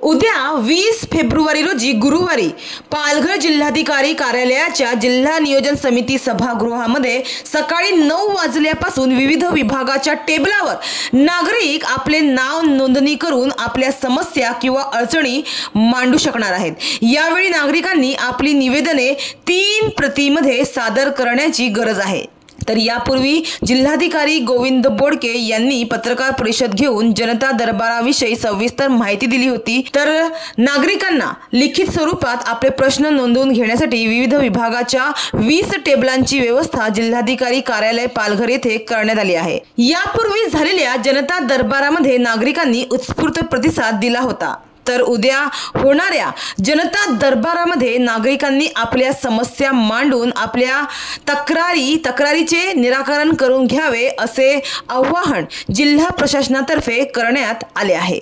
उद्या 20 फेब्रुवारी रोजी गुरुवारी पालघर जिल्हाधिकारी कार्यालयाच्या जिल्हा नियोजन समिती सभागृहामध्ये सकाळी 9 वाजल्यापासून विविध विभागाच्या टेबलावर नागरिक आपले नाव नोंदणी करून आपल्या समस्या किंवा अडचणी मांडू शकणार आहेत। यावेळी नागरिकांनी आपली निवेदने 3 प्रतीमध्ये सादर करण्याची गरज आहे। तर यापूर्वी जिल्हाधिकारी गोविंद बोडके यांनी पत्रकार परिषद घेऊन जनता दरबाराविषयी सविस्तर माहिती दिली होती। तर नागरिकांना लिखित स्वरूपात आपले प्रश्न नोंदवून घेण्यासाठी विविध विभागाच्या 20 टेबलांची व्यवस्था जिल्हाधिकारी कार्यालय पालघर येथे करण्यात आली आहे। यापूर्वी झालेल्या जनता दरबारामध्ये नागरिकांनी उत्स्फूर्त प्रतिसाद दिला होता। तर उद्या होणाऱ्या जनता दरबारामध्ये नागरिकांनी आपल्या समस्या मांडून आपल्या तक्रारीचे निराकरण करून घ्यावे असे आवाहन जिल्हा प्रशासनातर्फे करण्यात आले आहे।